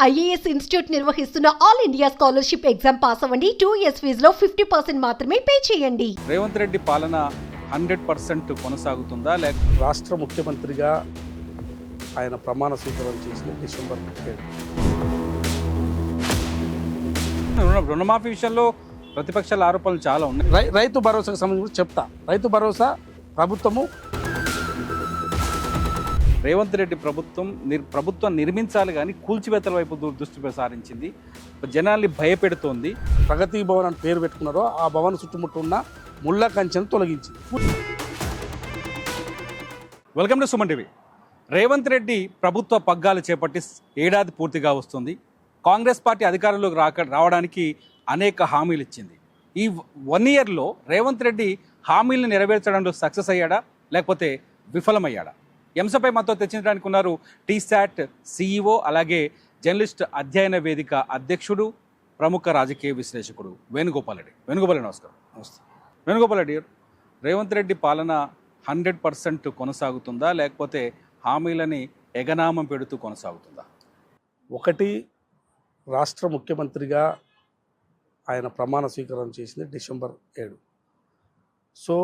IAS institute నిర్వహిస్తున్న all India scholarship exam pass అవ్వండి. 2 years ఫీజులో 50% మాత్రమే పే చేయండి. రేవంత్ రెడ్డి పాలన 100% కొనసాగుతుందా లేక రాష్ట్ర ముఖ్యమంత్రిగా ఆయన ప్రమాణ స్వీకారం చేసిన డిసెంబర్ 7 రుణమాఫీ విషయంలో ప్రతిపక్షాల ఆరోపణలు చాలా ఉన్నాయి. రైతు భరోసాకు సంబంధించి చెప్తా. రైతు భరోసా ప్రభుత్వము రేవంత్ రెడ్డి ప్రభుత్వం నిర్మించాలి కానీ కూల్చివేతల వైపు దృష్టి సారించింది. జనాల్ని భయపెడుతోంది. ప్రగతి భవన్ అని పేరు పెట్టుకున్నారో ఆ భవన్ చుట్టుముట్టు ఉన్న ముళ్ళ కంచెను తొలగించింది. Welcome to Suman TV. Revanth Reddy ప్రభుత్వ పగ్గాలు చేపట్టి ఏడాది పూర్తిగా వస్తుంది. కాంగ్రెస్ పార్టీ అధికారంలోకి రావడానికి అనేక హామీలు ఇచ్చింది. ఈ 1 yearలో రేవంత్ రెడ్డి హామీలను నెరవేర్చడంలో సక్సెస్ అయ్యాడా లేకపోతే విఫలమయ్యాడా? ఎంసపై మనతో తెచ్చించడానికి ఉన్నారు టీశాట్ CEO, అలాగే జర్నలిస్ట్ అధ్యయన వేదిక అధ్యక్షుడు, ప్రముఖ రాజకీయ విశ్లేషకుడు వేణుగోపాల్ రెడ్డి. వేణుగోపాల్ రెడ్డి నమస్కారం. వేణుగోపాల్ రెడ్డి, రేవంత్ రెడ్డి పాలన 100% కొనసాగుతుందా లేకపోతే హామీలని ఎగనామం పెడుతూ కొనసాగుతుందా? ఒకటి, రాష్ట్ర ముఖ్యమంత్రిగా ఆయన ప్రమాణ స్వీకారం చేసింది డిసెంబర్ 7. సో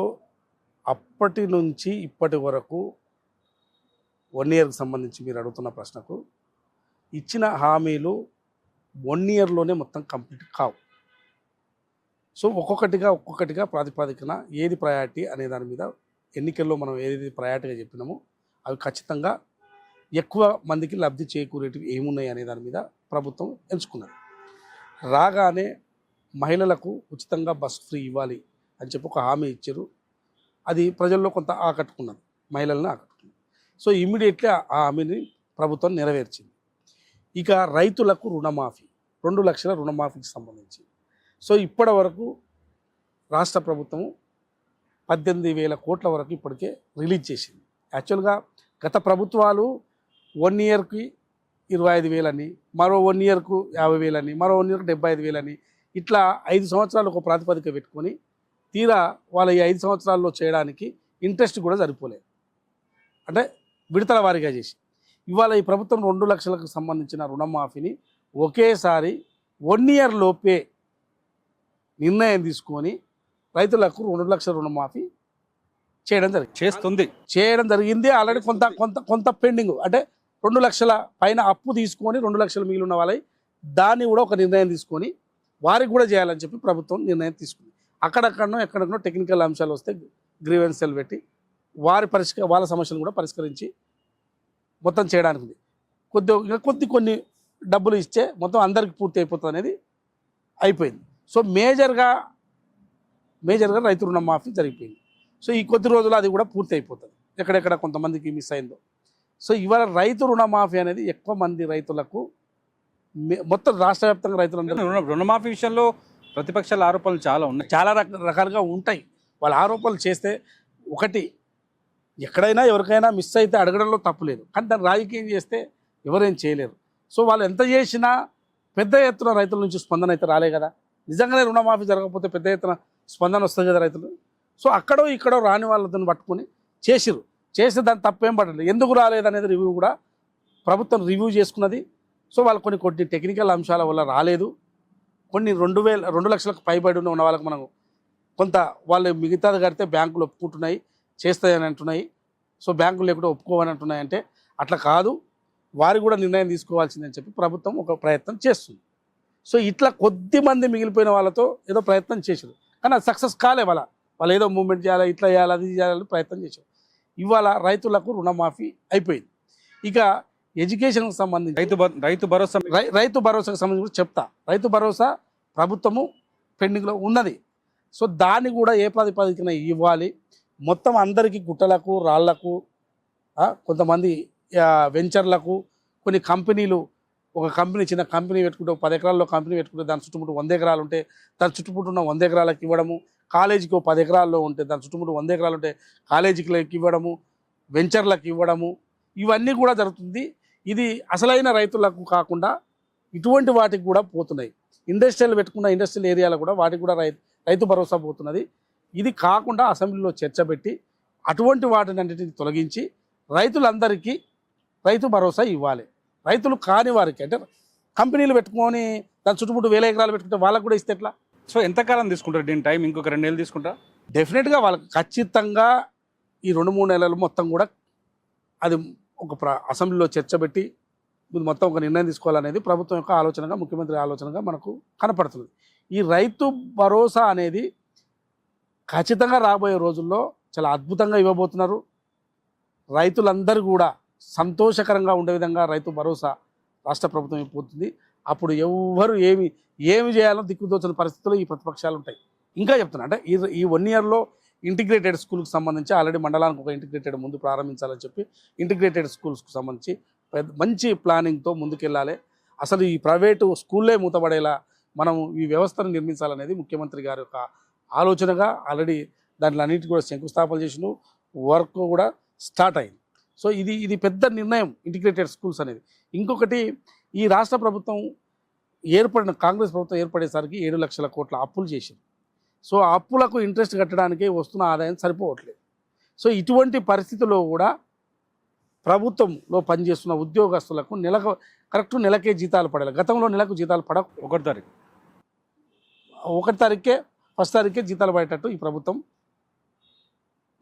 అప్పటి నుంచి ఇప్పటి వరకు 1 yearకి సంబంధించి మీరు అడుగుతున్న ప్రశ్నకు ఇచ్చిన హామీలు 1 yearలోనే మొత్తం కంప్లీట్ కావు. సో ఒక్కొక్కటిగా ప్రాతిపదికన ఏది ప్రయారిటీ అనే దాని మీద ఎన్నికల్లో మనం ఏది ప్రయారిటీగా చెప్పినామో అవి ఖచ్చితంగా ఎక్కువ మందికి లబ్ధి చేకూరేటివి ఏమున్నాయి అనే దాని మీద ప్రభుత్వం ఎంచుకున్నది. రాగానే మహిళలకు ఉచితంగా బస్ ఫ్రీ ఇవ్వాలి అని చెప్పి ఒక హామీ ఇచ్చారు. అది ప్రజల్లో కొంత ఆకట్టుకున్నది, మహిళలను ఆకట్టుకున్నది. సో ఇమ్మీడియట్లీ ఆ హామీని ప్రభుత్వం నెరవేర్చింది. ఇక రైతులకు రుణమాఫీ, 2 లక్షల రుణమాఫీకి సంబంధించి సో ఇప్పటి వరకు రాష్ట్ర ప్రభుత్వం 18,000 కోట్ల వరకు ఇప్పటికే రిలీజ్ చేసింది. యాక్చువల్గా గత ప్రభుత్వాలు 1 yearకి 25,000 అని, మరో 1 yearకు 50,000 అని, మరో 1 yearకు 75,000 అని, ఇట్లా 5 సంవత్సరాలు ఒక ప్రాతిపదిక పెట్టుకొని తీరా వాళ్ళ ఈ 5 సంవత్సరాల్లో చేయడానికి ఇంట్రెస్ట్ కూడా సరిపోలేదు. అంటే విడతల వారీగా చేసి ఇవాళ ఈ ప్రభుత్వం 2 లక్షలకు సంబంధించిన రుణమాఫీని ఒకేసారి 1 year లోపే నిర్ణయం తీసుకొని రైతులకు 2 లక్షల రుణమాఫీ చేయడం జరిగింది. ఆల్రెడీ కొంత పెండింగ్, అంటే 2 లక్షల పైన అప్పు తీసుకొని 2 లక్షల మిగిలి ఉన్న వాళ్ళకి దాన్ని కూడా ఒక నిర్ణయం తీసుకొని వారికి కూడా చేయాలని చెప్పి ప్రభుత్వం నిర్ణయం తీసుకుంది. ఎక్కడెక్కడో టెక్నికల్ అంశాలు వస్తే గ్రీవెన్సెల్ పెట్టి వాళ్ళ సమస్యలు కూడా పరిష్కరించి మొత్తం చేయడానికి ఉంది. కొన్ని డబ్బులు ఇచ్చే మొత్తం అందరికి పూర్తి అయిపోతుంది అనేది అయిపోయింది. సో మేజర్గా రైతు రుణమాఫీ జరిగిపోయింది. సో ఈ కొద్ది రోజులు అది కూడా పూర్తి అయిపోతుంది, ఎక్కడెక్కడ కొంతమందికి మిస్ అయిందో. సో ఇవాళ రైతు రుణమాఫీ అనేది ఎక్కువ మంది రైతులకు, మొత్తం రాష్ట్ర వ్యాప్తంగా రైతులందరూ రుణమాఫీ విషయంలో ప్రతిపక్షాల ఆరోపణలు చాలా ఉన్నాయి, చాలా రకాలుగా ఉంటాయి. వాళ్ళ ఆరోపణలు చేస్తే ఒకటి, ఎక్కడైనా ఎవరికైనా మిస్ అయితే అడగడంలో తప్పు లేదు, కానీ దాన్ని రాజకీయం చేస్తే ఎవరేం చేయలేరు. సో వాళ్ళు ఎంత చేసినా పెద్ద ఎత్తున రైతుల నుంచి స్పందన అయితే రాలే కదా. నిజంగానే రుణమాఫీ జరగకపోతే పెద్ద ఎత్తున స్పందన వస్తుంది కదా రైతులు. సో అక్కడో ఇక్కడో రాని వాళ్ళతో పట్టుకొని చేస్తే దాన్ని తప్పేం పడలేదు. ఎందుకు రాలేదనేది రివ్యూ కూడా ప్రభుత్వం రివ్యూ చేసుకున్నది. సో వాళ్ళు కొన్ని టెక్నికల్ అంశాల వల్ల రాలేదు. కొన్ని 2 లక్షలకు పైబడి ఉన్న వాళ్ళకి మనం కొంత వాళ్ళు మిగతాది కడితే బ్యాంకులు ఒప్పుకుంటున్నాయి, చేస్తాయని అంటున్నాయి. సో బ్యాంకులు లేకుండా ఒప్పుకోవని అంటున్నాయి. అంటే అట్లా కాదు, వారు కూడా నిర్ణయం తీసుకోవాల్సిందని చెప్పి ప్రభుత్వం ఒక ప్రయత్నం చేస్తుంది. సో ఇట్లా కొద్దిమంది మిగిలిపోయిన వాళ్ళతో ఏదో ప్రయత్నం చేశారు, కానీ అది సక్సెస్ కాలే. వాళ్ళు ఏదో మూవ్మెంట్ చేయాలి, ఇట్లా చేయాలి, అది చేయాలని ప్రయత్నం చేశారు. ఇవాళ రైతులకు రుణమాఫీ అయిపోయింది. ఇక ఎడ్యుకేషన్కి సంబంధించి రైతు భరోసాకు సంబంధించి చెప్తా. రైతు భరోసా ప్రభుత్వము పెండింగ్లో ఉన్నది. సో దాన్ని కూడా ఏ ప్రాతిపదికన ఇవ్వాలి, మొత్తం అందరికీ గుట్టలకు, రాళ్లకు, కొంతమంది వెంచర్లకు, కొన్ని కంపెనీలు, ఒక కంపెనీ చిన్న కంపెనీ పెట్టుకుంటే 10 ఎకరాల్లో కంపెనీ పెట్టుకుంటే దాని చుట్టుముట్టు 100 ఎకరాలు ఉంటే దాని చుట్టుముట్టు ఉన్న 100 ఎకరాలకు ఇవ్వడము, కాలేజీకి 10 ఎకరాల్లో ఉంటే దాని చుట్టుముట్టు 100 ఎకరాలు ఉంటే కాలేజీకి ఇవ్వడము, వెంచర్లకు ఇవ్వడము, ఇవన్నీ కూడా జరుగుతుంది. ఇది అసలైన రైతులకు కాకుండా ఇటువంటి వాటికి కూడా పోతున్నాయి. ఇండస్ట్రియల్ పెట్టుకున్న ఇండస్ట్రియల్ ఏరియాలో కూడా వాటికి కూడా రైతు భరోసా పోతున్నది. ఇది కాకుండా అసెంబ్లీలో చర్చ పెట్టి అటువంటి వాటిని అన్నిటిని తొలగించి రైతులందరికీ రైతు భరోసా ఇవ్వాలి. రైతులు కాని వారికి, అంటే కంపెనీలు పెట్టుకొని దాని చుట్టుముట్టు 1000 ఎకరాలు పెట్టుకుంటే వాళ్ళకు కూడా ఇస్తే ఎట్లా? సో ఎంతకాలం తీసుకుంటారు దీని టైం? ఇంకొక 2 నెలలు తీసుకుంటా? డెఫినెట్గా వాళ్ళకి ఖచ్చితంగా ఈ 2-3 నెలలు మొత్తం కూడా అది ఒక అసెంబ్లీలో చర్చ పెట్టి ఇది మొత్తం ఒక నిర్ణయం తీసుకోవాలనేది ప్రభుత్వం యొక్క ఆలోచనగా, ముఖ్యమంత్రి ఆలోచనగా మనకు కనపడుతుంది. ఈ రైతు భరోసా అనేది ఖచ్చితంగా రాబోయే రోజుల్లో చాలా అద్భుతంగా ఇవ్వబోతున్నారు. రైతులందరూ కూడా సంతోషకరంగా ఉండే విధంగా రైతు భరోసా రాష్ట్ర ప్రభుత్వం ఇవ్వబోతుంది. అప్పుడు ఎవ్వరు ఏమి చేయాలో దిక్కుదోచని పరిస్థితుల్లో ఈ ప్రతిపక్షాలు ఉంటాయి. ఇంకా చెప్తున్నా అంటే ఈ 1 ఇయర్లో ఇంటిగ్రేటెడ్ స్కూల్కి సంబంధించి ఆల్రెడీ మండలానికి ఒక ఇంటిగ్రేటెడ్ ముందు ప్రారంభించాలని చెప్పి ఇంటిగ్రేటెడ్ స్కూల్స్కి సంబంధించి మంచి ప్లానింగ్తో ముందుకెళ్ళాలి. అసలు ఈ ప్రైవేటు స్కూల్లే మూతపడేలా మనం ఈ వ్యవస్థను నిర్మించాలనేది ముఖ్యమంత్రి గారి యొక్క ఆలోచనగా ఆల్రెడీ దాంట్లో అన్నిటి కూడా శంకుస్థాపన చేసిన వర్క్ కూడా స్టార్ట్ అయింది. సో ఇది పెద్ద నిర్ణయం ఇంటిగ్రేటెడ్ స్కూల్స్ అనేది. ఇంకొకటి, ఈ రాష్ట్ర ప్రభుత్వం కాంగ్రెస్ ప్రభుత్వం ఏర్పడేసరికి 7 లక్షల కోట్ల అప్పులు చేసింది. సో ఆ అప్పులకు ఇంట్రెస్ట్ కట్టడానికి వస్తున్న ఆదాయం సరిపోవట్లేదు. సో ఇటువంటి పరిస్థితుల్లో కూడా ప్రభుత్వంలో పనిచేస్తున్న ఉద్యోగస్తులకు నెలకే జీతాలు పడాలి. గతంలో నెలకు జీతాలు 1 తారీఖు 1 తారీఖే 1st తారీఖే జీతాలు పడేటట్టు ఈ ప్రభుత్వం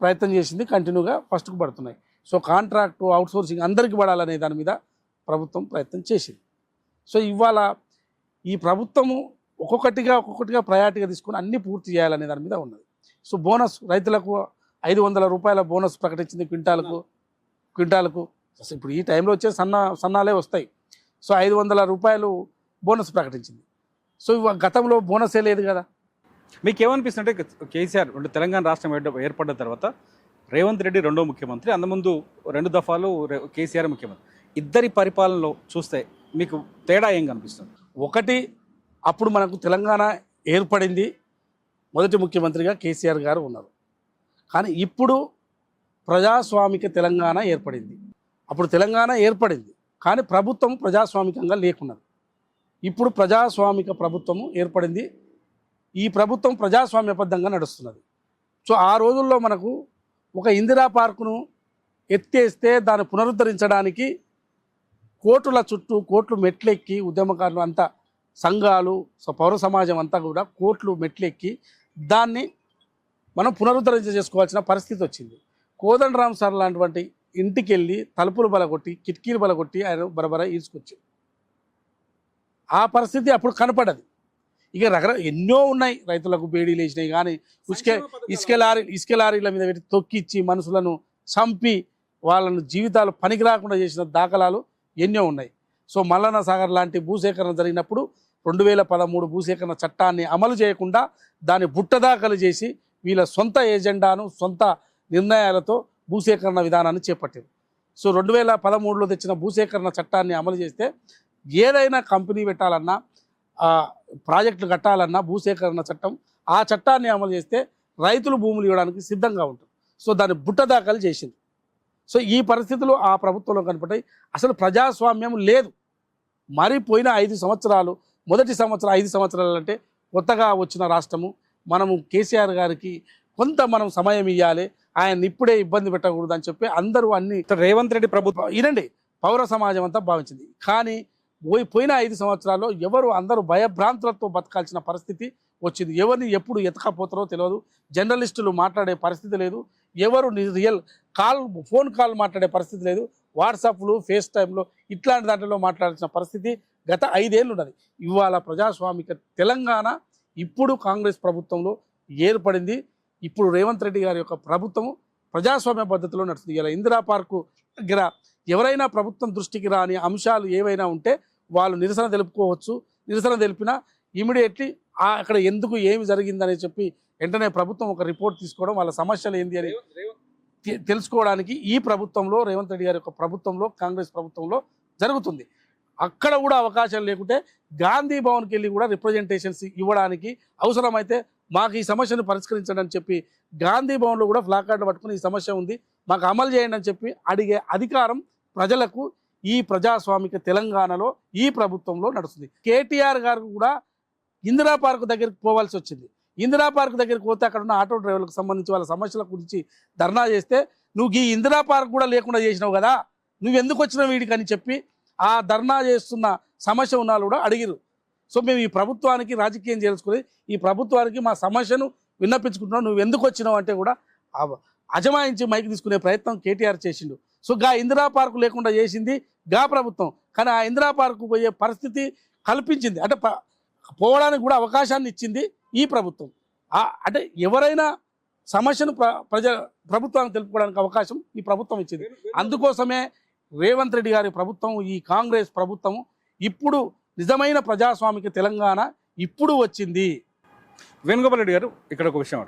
ప్రయత్నం చేసింది. కంటిన్యూగా ఫస్ట్కు పడుతున్నాయి. సో కాంట్రాక్టు, అవుట్సోర్సింగ్ అందరికీ పడాలనే దాని మీద ప్రభుత్వం ప్రయత్నం చేసింది. సో ఇవాళ ఈ ప్రభుత్వము ఒక్కొక్కటిగా ప్రయారిటీగా తీసుకుని అన్నీ పూర్తి చేయాలనే దాని మీద ఉన్నది. సో బోనస్ రైతులకు 500 రూపాయల బోనస్ ప్రకటించింది క్వింటాలకు. అసలు ఇప్పుడు ఈ టైంలో వచ్చే సన్నాలే వస్తాయి. సో 500 రూపాయలు బోనస్ ప్రకటించింది. సో గతంలో బోనసే లేదు కదా. మీకేమనిపిస్తుంటే కేసీఆర్ తెలంగాణ రాష్ట్రం ఏర్పడ్డ తర్వాత రేవంత్ రెడ్డి 2వ ముఖ్యమంత్రి, అంతకుముందు 2 దఫాలు కేసీఆర్ ముఖ్యమంత్రి, ఇద్దరి పరిపాలనలో చూస్తే మీకు తేడా ఏం కనిపిస్తుంది? ఒకటి, అప్పుడు మనకు తెలంగాణ ఏర్పడింది, మొదటి ముఖ్యమంత్రిగా కేసీఆర్ గారు ఉన్నారు. కానీ ఇప్పుడు ప్రజాస్వామిక తెలంగాణ ఏర్పడింది. అప్పుడు తెలంగాణ ఏర్పడింది కానీ ప్రభుత్వం ప్రజాస్వామికంగా లేకున్నది. ఇప్పుడు ప్రజాస్వామిక ప్రభుత్వము ఏర్పడింది. ఈ ప్రభుత్వం ప్రజాస్వామ్యబద్ధంగా నడుస్తున్నది. సో ఆ రోజుల్లో మనకు ఒక ఇందిరా పార్కును ఎత్తేస్తే దాన్ని పునరుద్ధరించడానికి కోర్టులు మెట్లెక్కి ఉద్యమకారులు అంతా, సంఘాలు, పౌర సమాజం అంతా కూడా కోర్టులు మెట్లెక్కి దాన్ని మనం చేసుకోవాల్సిన పరిస్థితి వచ్చింది. కోదండరామ్ సార్ లాంటి ఇంటికి వెళ్ళి తలుపులు బలగొట్టి, కిటికీలు బలగొట్టి ఆయన బరబర ఈడ్చుకొచ్చారు. ఆ పరిస్థితి అప్పుడు కనపడదు. ఇక ఎన్నో ఉన్నాయి. రైతులకు బేడీలు వేసినాయి కానీ ఇసుక లారీల మీద పెట్టి తొక్కిచ్చి మనుషులను చంపి వాళ్ళను జీవితాలు పనికి రాకుండా చేసిన దాఖలాలు ఎన్నో ఉన్నాయి. సో మల్లన్న సాగర్ లాంటి భూసేకరణ జరిగినప్పుడు 2013 భూసేకరణ చట్టాన్ని అమలు చేయకుండా దాన్ని బుట్టదాఖలు చేసి వీళ్ళ సొంత ఎజెండాను, సొంత నిర్ణయాలతో భూసేకరణ విధానాన్ని చేపట్టారు. సో 2013లో తెచ్చిన భూసేకరణ చట్టాన్ని అమలు చేస్తే ఏదైనా కంపెనీ పెట్టాలన్నా, ప్రాజెక్టులు కట్టాలన్నా భూసేకరణ చట్టం, ఆ చట్టాన్ని అమలు చేస్తే రైతులు భూములు ఇవ్వడానికి సిద్ధంగా ఉంటారు. సో దాన్ని బుట్టదాఖలు చేసింది. సో ఈ పరిస్థితులు ఆ ప్రభుత్వంలో కనపడ్డాయి. అసలు ప్రజాస్వామ్యం లేదు. మరి పోయిన 5 సంవత్సరాలు, మొదటి సంవత్సరం 5 సంవత్సరాలు అంటే కొత్తగా వచ్చిన రాష్ట్రము, మనము కేసీఆర్ గారికి కొంత మనం సమయం ఇవ్వాలి, ఆయన ఇప్పుడే ఇబ్బంది పెట్టకూడదు అని చెప్పి అందరూ అన్ని రేవంత్ రెడ్డి ప్రభుత్వం ఇదండి పౌర సమాజం అంతా భావించింది. కానీ పోయిన 5 సంవత్సరాల్లో అందరూ భయభ్రాంతులతో బతకాల్సిన పరిస్థితి వచ్చింది. ఎవరిని ఎప్పుడు ఎతకపోతారో తెలియదు. జర్నలిస్టులు మాట్లాడే పరిస్థితి లేదు. ఎవరు ఫోన్ కాల్ మాట్లాడే పరిస్థితి లేదు. వాట్సాప్లు, ఫేస్ టైంలో ఇట్లాంటి దాంట్లో మాట్లాడాల్సిన పరిస్థితి గత 5 ఏళ్ళు ఉన్నది. ఇవాళ ప్రజాస్వామిక తెలంగాణ ఇప్పుడు కాంగ్రెస్ ప్రభుత్వంలో ఏర్పడింది. ఇప్పుడు రేవంత్ రెడ్డి గారి యొక్క ప్రభుత్వము ప్రజాస్వామ్య పద్ధతిలో నడుస్తుంది. ఇలా ఇందిరా పార్కు దగ్గర ఎవరైనా ప్రభుత్వం దృష్టికి రాని అంశాలు ఏవైనా ఉంటే వాళ్ళు నిరసన తెలుపుకోవచ్చు. నిరసన తెలిపినా ఇమీడియట్లీ అక్కడ ఎందుకు ఏమి జరిగిందని చెప్పి వెంటనే ప్రభుత్వం ఒక రిపోర్ట్ తీసుకోవడం, వాళ్ళ సమస్యలు ఏంది అని తెలుసుకోవడానికి ఈ ప్రభుత్వంలో, రేవంత్ రెడ్డి గారి యొక్క ప్రభుత్వంలో, కాంగ్రెస్ ప్రభుత్వంలో జరుగుతుంది. అక్కడ కూడా అవకాశం లేకుంటే గాంధీ భవన్కి వెళ్ళి కూడా రిప్రజెంటేషన్స్ ఇవ్వడానికి, అవసరమైతే మాకు ఈ సమస్యను పరిష్కరించండి అని చెప్పి గాంధీ భవన్లో కూడా ప్లాకార్డు పట్టుకుని ఈ సమస్య ఉంది మాకు అమలు చేయండి అని చెప్పి అడిగే అధికారం ప్రజలకు ఈ ప్రజాస్వామిక తెలంగాణలో ఈ ప్రభుత్వంలో నడుస్తుంది. కేటీఆర్ గారు కూడా ఇందిరా పార్కు దగ్గరికి పోవాల్సి వచ్చింది. ఇందిరా పార్కు దగ్గరికి పోతే అక్కడ ఉన్న ఆటో డ్రైవర్లకు సంబంధించి వాళ్ళ సమస్యల గురించి ధర్నా చేస్తే, నువ్వు ఈ ఇందిరా పార్క్ కూడా లేకుండా చేసినావు కదా, నువ్వు ఎందుకు వచ్చినావు వీడికి అని చెప్పి ఆ ధర్నా చేస్తున్న సమస్య ఉన్న వాళ్ళు కూడా అడిగిరు. సో మేము ఈ ప్రభుత్వానికి రాజకీయం చేసుకుని ఈ ప్రభుత్వానికి మా సమస్యను విన్నపించుకుంటున్నాం, నువ్వు ఎందుకు వచ్చినావు అంటే కూడా అజమాయించి మైకి తీసుకునే ప్రయత్నం కేటీఆర్ చేసిండు. సో గా ఇందిరా పార్కు లేకుండా చేసింది గా ప్రభుత్వం, కానీ ఆ ఇందిరా పార్కు పోయే పరిస్థితి కల్పించింది, అంటే పోవడానికి కూడా అవకాశాన్ని ఇచ్చింది ఈ ప్రభుత్వం. అంటే ఎవరైనా సమస్యను ప్రభుత్వానికి తెలుపుకోవడానికి అవకాశం ఈ ప్రభుత్వం ఇచ్చింది. అందుకోసమే రేవంత్ రెడ్డి గారి ప్రభుత్వం, ఈ కాంగ్రెస్ ప్రభుత్వం ఇప్పుడు నిజమైన ప్రజాస్వామిక తెలంగాణ ఇప్పుడు వచ్చింది. వేణుగోపాల్ రెడ్డి గారు, ఇక్కడ ఒక విషయం,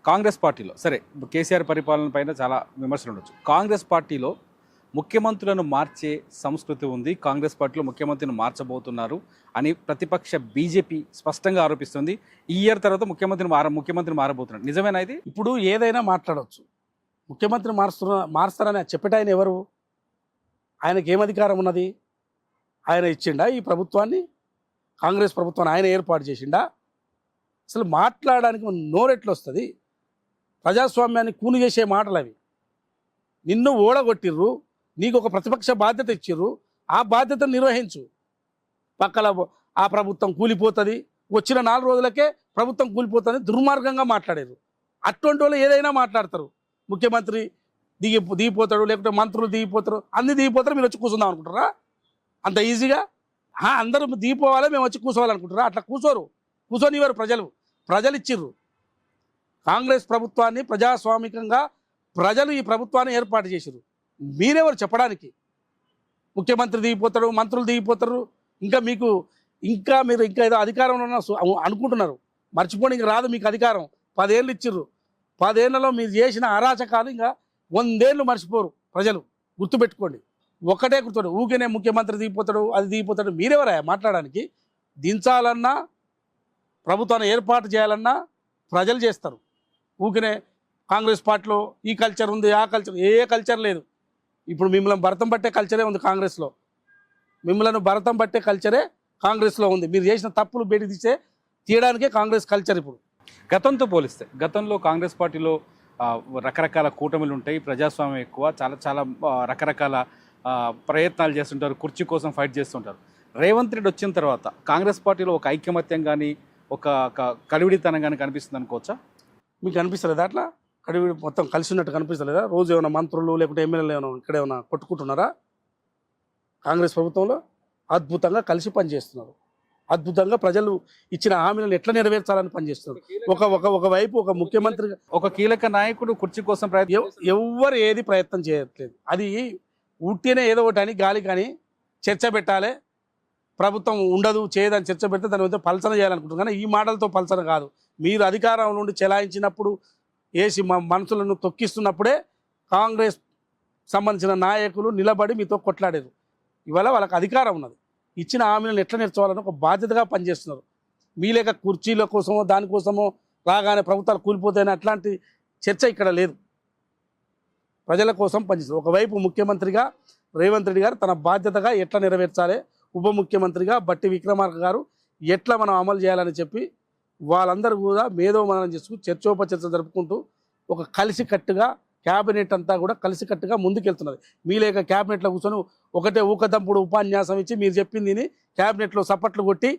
కాంగ్రెస్ పార్టీలో సరే కేసీఆర్ పరిపాలన పైన చాలా విమర్శలు ఉండొచ్చు, కాంగ్రెస్ పార్టీలో ముఖ్యమంత్రులను మార్చే సంస్కృతి ఉంది, కాంగ్రెస్ పార్టీలో ముఖ్యమంత్రిని మార్చబోతున్నారు అని ప్రతిపక్ష బీజేపీ స్పష్టంగా ఆరోపిస్తుంది. ఈ ఇయర్ తర్వాత ముఖ్యమంత్రి మారబోతున్నారు, నిజమేనా ఇది? ఇప్పుడు ఏదైనా మాట్లాడవచ్చు, ముఖ్యమంత్రి మారుస్తారని చెప్పేటాయన ఎవరు? ఆయనకి ఏం అధికారం ఉన్నది? ఆయన ఇచ్చిండా ఈ ప్రభుత్వాన్ని? కాంగ్రెస్ ప్రభుత్వాన్ని ఆయన ఏర్పాటు చేసిండా? అసలు మాట్లాడడానికి నోరెట్లు వస్తుంది? ప్రజాస్వామ్యాన్ని కూని చేసే మాటలు అవి. నిన్ను ఓడగొట్టిర్రు, నీకు ఒక ప్రతిపక్ష బాధ్యత ఇచ్చిర్రు, ఆ బాధ్యతను నిర్వహించు. పక్కల ఆ ప్రభుత్వం కూలిపోతుంది, వచ్చిన 4 రోజులకే ప్రభుత్వం కూలిపోతుంది దుర్మార్గంగా మాట్లాడారు. అటువంటి వాళ్ళు ఏదైనా మాట్లాడతారు. ముఖ్యమంత్రి దిగిపోతాడు, లేకపోతే మంత్రులు దిగిపోతారు, అన్ని దిగిపోతారు, మీరు వచ్చి కూర్చుందాం అనుకుంటారా? అంత ఈజీగా అందరూ దిగిపోవాలి, మేము వచ్చి కూర్చోవాలనుకుంటారా? అట్లా కూర్చొనివారు ప్రజలు ఇచ్చిర్రు. కాంగ్రెస్ ప్రభుత్వాన్ని ప్రజాస్వామికంగా ప్రజలు ఈ ప్రభుత్వాన్ని ఏర్పాటు చేశారు. మీరెవరు చెప్పడానికి? ముఖ్యమంత్రి దిగిపోతాడు, మంత్రులు దిగిపోతారు, మీరు ఏదో అధికారంలో అనుకుంటున్నారు. మర్చిపోండి, ఇంక రాదు మీకు అధికారం. 10 ఏళ్ళు ఇచ్చిర్రు. 10 ఏళ్లలో మీరు చేసిన అరాచకాలు ఇంకా 100 ఏళ్ళు మర్చిపోరు ప్రజలు. గుర్తుపెట్టుకోండి, ఒకటే గుర్తుడు, ఊకేనే ముఖ్యమంత్రి దిగిపోతాడు, అది దిగిపోతాడు. మీరెవరా మాట్లాడడానికి? దించాలన్నా ప్రభుత్వాన్ని ఏర్పాటు చేయాలన్నా ప్రజలు చేస్తారు. ఊకినే కాంగ్రెస్ పార్టీలో ఈ కల్చర్ ఉంది, ఆ కల్చర్, ఏ కల్చర్ లేదు. ఇప్పుడు మిమ్మల్ని భరతం పట్టే కల్చరే ఉంది కాంగ్రెస్లో. మిమ్మల్ని భరతం పట్టే కల్చరే కాంగ్రెస్లో ఉంది. మీరు చేసిన తప్పులు బయటికి తీయడానికే కాంగ్రెస్ కల్చర్. ఇప్పుడు గతంతో పోలిస్తే, గతంలో కాంగ్రెస్ పార్టీలో రకరకాల కూటమిలు ఉంటాయి, ప్రజాస్వామ్యం ఎక్కువ, చాలా రకరకాల ప్రయత్నాలు చేస్తుంటారు, కుర్చీ కోసం ఫైట్ చేస్తుంటారు. రేవంత్ రెడ్డి వచ్చిన తర్వాత కాంగ్రెస్ పార్టీలో ఒక ఐక్యమత్యం కానీ ఒక కడివిడితనం కానీ కనిపిస్తుంది అనుకోవచ్చా? మీకు కనిపిస్తలేదా? అట్లా కడివిడి మొత్తం కలిసి ఉన్నట్టు కనిపిస్తలేదా? రోజు ఏమైనా మంత్రులు లేకపోతే ఎమ్మెల్యేలు ఏమైనా ఇక్కడేమైనా కొట్టుకుంటున్నారా? కాంగ్రెస్ ప్రభుత్వంలో అద్భుతంగా కలిసి పనిచేస్తున్నారు. అద్భుతంగా ప్రజలు ఇచ్చిన హామీలను ఎట్లా నెరవేర్చాలని పనిచేస్తున్నారు. ఒకవైపు ఒక ముఖ్యమంత్రి, ఒక కీలక నాయకుడు కుర్చీ కోసం ఎవ్వరు ఏది ప్రయత్నం చేయట్లేదు. అది ఉట్టినే ఏదో ఒకటి అని గాలి కానీ చర్చ పెట్టాలి, ప్రభుత్వం ఉండదు చేయదని చర్చ పెడితే దాని మీద పలసన చేయాలనుకుంటున్నారు. కానీ ఈ మాటలతో పలసన కాదు. మీరు అధికారం నుండి చెలాయించినప్పుడు వేసి మనుషులను తొక్కిస్తున్నప్పుడే కాంగ్రెస్ సంబంధించిన నాయకులు నిలబడి మీతో కొట్లాడారు. ఇవాళ వాళ్ళకి అధికారం ఉన్నది, ఇచ్చిన హామీలను ఎట్లా నేర్చుకోవాలని ఒక బాధ్యతగా పనిచేస్తున్నారు. మీ లేక కుర్చీల కోసమో దానికోసమో రాగానే ప్రభుత్వాలు కూలిపోతాయని అట్లాంటి చర్చ ఇక్కడ లేదు. ప్రజల కోసం పనిచేస్తారు. ఒకవైపు ముఖ్యమంత్రిగా రేవంత్ రెడ్డి గారు తన బాధ్యతగా ఎట్లా నెరవేర్చాలి, ఉప ముఖ్యమంత్రిగా బట్టి విక్రమార్క గారు ఎట్లా మనం అమలు చేయాలని చెప్పి వాళ్ళందరూ కూడా మేధోమనం చేసుకుని చర్చోపచర్చ జరుపుకుంటూ ఒక కలిసికట్టుగా క్యాబినెట్ అంతా కూడా కలిసికట్టుగా ముందుకెళ్తున్నది. మీ లేక క్యాబినెట్లో కూర్చొని ఒకటే ఊకదంపుడు ఉపన్యాసం ఇచ్చి మీరు చెప్పింది క్యాబినెట్లో సప్పట్లు కొట్టి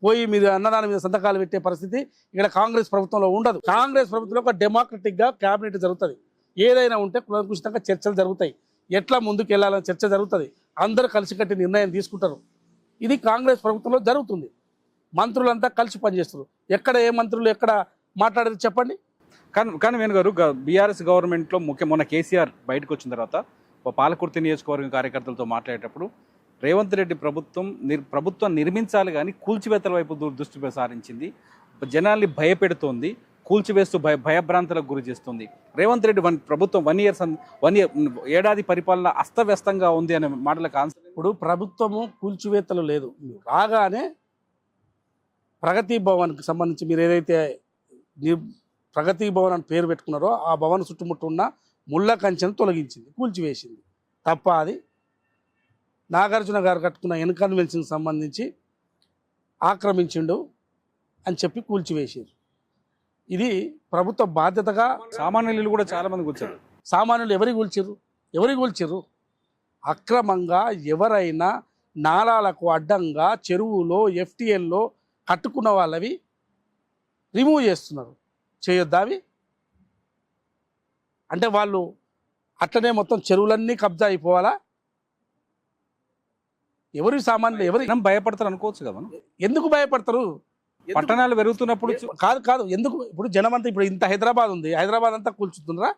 పోయి మీరు అన్నదాని మీద సంతకాలు పెట్టే పరిస్థితి ఇక్కడ కాంగ్రెస్ ప్రభుత్వంలో ఉండదు. కాంగ్రెస్ ప్రభుత్వంలో ఒక డెమోక్రటిక్గా క్యాబినెట్ జరుగుతుంది. ఏదైనా ఉంటే కులంకుషితంగా చర్చలు జరుగుతాయి, ఎట్లా ముందుకు వెళ్ళాలని చర్చ జరుగుతుంది, అందరూ కలిసికట్టి నిర్ణయం తీసుకుంటారు. ఇది కాంగ్రెస్ ప్రభుత్వంలో జరుగుతుంది. మంత్రులంతా కలిసి పనిచేస్తారు. ఎక్కడ ఏ మంత్రులు ఎక్కడ మాట్లాడేది చెప్పండి. కానీ వేణు గారు, బీఆర్ఎస్ గవర్నమెంట్లో మొన్న కేసీఆర్ బయటకు వచ్చిన తర్వాత పాలకుర్తి నియోజకవర్గం కార్యకర్తలతో మాట్లాడేటప్పుడు రేవంత్ రెడ్డి ప్రభుత్వం నిర్మించాలి కానీ కూల్చివేతల వైపు దృష్టి సారించింది, జనాల్ని భయపెడుతోంది, కూల్చివేస్తూ భయభ్రాంతులకు గురి చేస్తుంది. రేవంత్ రెడ్డి ప్రభుత్వం 1 ఇయర్ ఏడాది పరిపాలన అస్తవ్యస్తంగా ఉంది అనే మాటలకు ఆన్సర్. ఇప్పుడు ప్రభుత్వము కూల్చివేతలు లేదు, రాగానే ప్రగతి భవన్కి సంబంధించి మీరు ఏదైతే ప్రగతి భవన్ అని పేరు పెట్టుకున్నారో ఆ భవన్ చుట్టుముట్టు ఉన్న ముళ్ళ కంచెను తొలగించింది, కూల్చివేసింది తప్ప. అది నాగార్జున గారు కట్టుకున్న ఎన్కన్వెన్షన్కి సంబంధించి ఆక్రమించిండు అని చెప్పి కూల్చివేసారు. ఇది ప్రభుత్వ బాధ్యతగా. సామాన్యులు కూడా చాలా మంది కూర్చారు. సామాన్యులు ఎవరికి కూల్చిర్రు? అక్రమంగా ఎవరైనా నాలాలకు అడ్డంగా చెరువులో ఎఫ్టీఎల్లో కట్టుకున్న వాళ్ళవి రిమూవ్ చేస్తున్నారు. చేయొద్దా అవి? అంటే వాళ్ళు అట్లనే మొత్తం చెరువులన్నీ కబ్జా అయిపోవాలా? ఎవరి సామాన్యులు ఎవరి జనం భయపడతారు అనుకోవచ్చు కదా మనం. ఎందుకు భయపడతారు? పట్టణాలు పెరుగుతున్నప్పుడు కాదు ఎందుకు? ఇప్పుడు జనం అంతా ఇప్పుడు ఇంత హైదరాబాద్ ఉంది, హైదరాబాద్ అంతా కూల్చుతుండ్రా?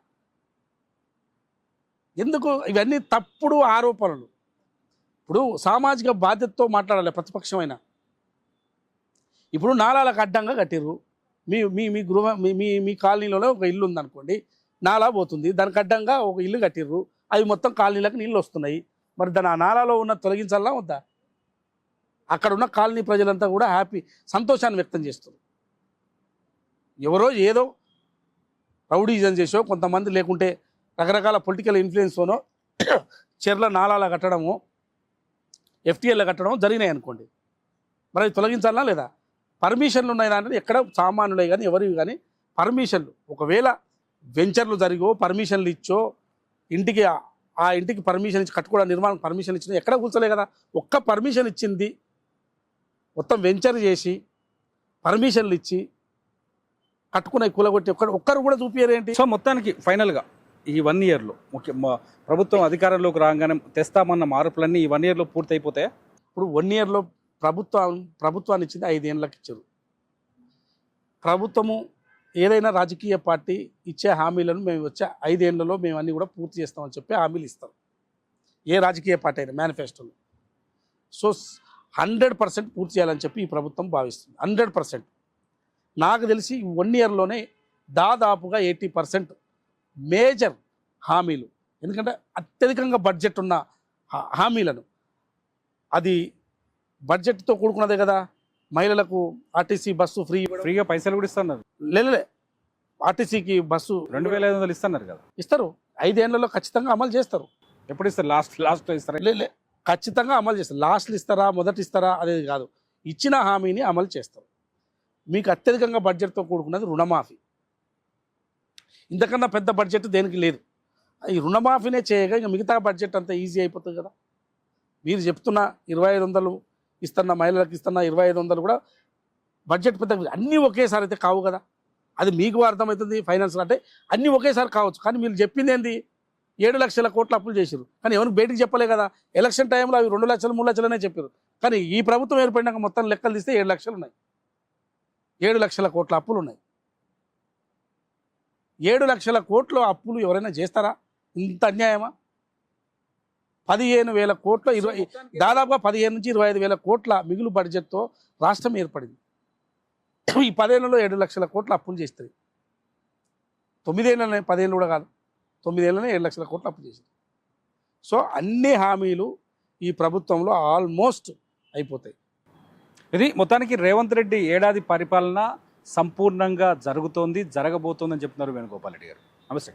ఎందుకు? ఇవన్నీ తప్పుడు ఆరోపణలు. ఇప్పుడు సామాజిక బాధ్యతతో మాట్లాడాలి ప్రతిపక్షమైన. ఇప్పుడు నాలాలకు అడ్డంగా కట్టిర్రు. మీ మీ మీ గృహ మీ మీ మీ కాలనీలో ఒక ఇల్లు ఉందనుకోండి, నాలా పోతుంది, దానికి అడ్డంగా ఒక ఇల్లు కట్టిర్రు, అవి మొత్తం కాలనీలకు నీళ్ళు వస్తున్నాయి. మరి దాని ఆ నాలాలో ఉన్న తొలగించాలా వద్దా? అక్కడ ఉన్న కాలనీ ప్రజలంతా కూడా సంతోషాన్ని వ్యక్తం చేస్తారు. ఎవరో ఏదో రౌడీజం చేసో కొంతమంది, లేకుంటే రకరకాల పొలిటికల్ ఇన్ఫ్లుయెన్స్తోనో చెర్ల నాలాల కట్టడము, ఎఫ్టీఎల్ కట్టడం జరిగినాయి అనుకోండి, మరి అది తొలగించాలా లేదా? పర్మిషన్లు ఉన్నాయి దాంట్లో, ఎక్కడ సామాన్యులే కానీ ఎవరివి కానీ పర్మిషన్లు. ఒకవేళ వెంచర్లు జరిగో పర్మిషన్లు ఇచ్చో, ఇంటికి ఆ ఇంటికి పర్మిషన్ ఇచ్చి కట్టుకోవడం నిర్మాణం పర్మిషన్ ఇచ్చిన ఎక్కడ కూర్చోలే కదా. ఒక్క పర్మిషన్ ఇచ్చింది మొత్తం వెంచర్ చేసి పర్మిషన్లు ఇచ్చి కట్టుకునే కూలగొట్టి ఒక్కరు కూడా చూపించారేంటి? సో మొత్తానికి ఫైనల్గా ఈ 1 ఇయర్లో ప్రభుత్వం అధికారంలోకి రాగానే తెస్తామన్న మార్పులన్నీ ఈ 1 ఇయర్లో పూర్తి అయిపోతాయా? ఇప్పుడు 1 ఇయర్లో ప్రభుత్వాన్ని ఇచ్చింది 5 ఏళ్ళకి ఇచ్చారు. ప్రభుత్వము ఏదైనా రాజకీయ పార్టీ ఇచ్చే హామీలను మేము వచ్చే 5 ఏళ్లలో మేము అన్నీ కూడా పూర్తి చేస్తామని చెప్పి హామీలు ఇస్తాం. ఏ రాజకీయ పార్టీ అయినా మేనిఫెస్టోలో. సో 100% పూర్తి చేయాలని చెప్పి ఈ ప్రభుత్వం భావిస్తుంది. 100%. నాకు తెలిసి 1 ఇయర్లోనే దాదాపుగా 80% మేజర్ హామీలు, ఎందుకంటే అత్యధికంగా బడ్జెట్ ఉన్న హామీలను, అది బడ్జెట్తో కూడుకున్నదే కదా. మహిళలకు ఆర్టీసీ బస్సు ఫ్రీగా పైసలు కూడా ఇస్తున్నారు. లేలే, ఆర్టీసీకి బస్సు 2500 ఇస్తున్నారు కదా. ఇస్తారు. 5 ఏళ్లలో ఖచ్చితంగా అమలు చేస్తారు. ఎప్పుడు ఇస్తారు? లాస్ట్ ఇస్తారు. లే ఖచ్చితంగా అమలు చేస్తారు. లాస్ట్లు ఇస్తారా మొదటి ఇస్తారా అనేది కాదు, ఇచ్చిన హామీని అమలు చేస్తారు. మీకు అత్యధికంగా బడ్జెట్తో కూడుకున్నది రుణమాఫీ. ఇంతకన్నా పెద్ద బడ్జెట్ దేనికి లేదు. ఈ రుణమాఫీనే చేయగా ఇంకా మిగతా బడ్జెట్ అంతా ఈజీ అయిపోతుంది కదా. మీరు చెప్తున్న 2500 ఇస్తున్న, మహిళలకు ఇస్తున్న 2500 కూడా బడ్జెట్ పెద్ద అన్నీ ఒకేసారి అయితే కావు కదా. అది మీకు అర్థమవుతుంది. ఫైనాన్స్ అంటే అన్నీ ఒకేసారి కావచ్చు, కానీ మీరు చెప్పింది ఏంది? 7 లక్షల కోట్ల అప్పులు చేశారు, కానీ ఎవరికి బయటికి చెప్పలే కదా. ఎలక్షన్ టైంలో అవి 2 లక్షలు 3 లక్షలనే చెప్పారు, కానీ ఈ ప్రభుత్వం ఏర్పడినాక మొత్తం లెక్కలు తీస్తే 7 లక్షలు ఉన్నాయి. 7 లక్షల కోట్ల అప్పులు ఉన్నాయి. 7 లక్షల కోట్ల అప్పులు ఎవరైనా చేస్తారా? ఇంత అన్యాయమా? 15,000 కోట్ల దాదాపుగా 15 నుంచి 25,000 కోట్ల మిగులు బడ్జెట్తో రాష్ట్రం ఏర్పడింది. ఈ 10 ఏళ్లలో 7 లక్షల కోట్ల అప్పులు చేస్తుంది. 9 ఏళ్ళనే, 10 ఏళ్ళు కూడా కాదు, 9 ఏళ్ళనే 7 లక్షల కోట్ల అప్పు చేసింది. సో అన్ని హామీలు ఈ ప్రభుత్వంలో ఆల్మోస్ట్ అయిపోతాయి. ఇది మొత్తానికి రేవంత్ రెడ్డి ఏడాది పరిపాలన సంపూర్ణంగా జరగబోతోందని చెప్తున్నారు వేణుగోపాల్ రెడ్డి గారు. నమస్తే.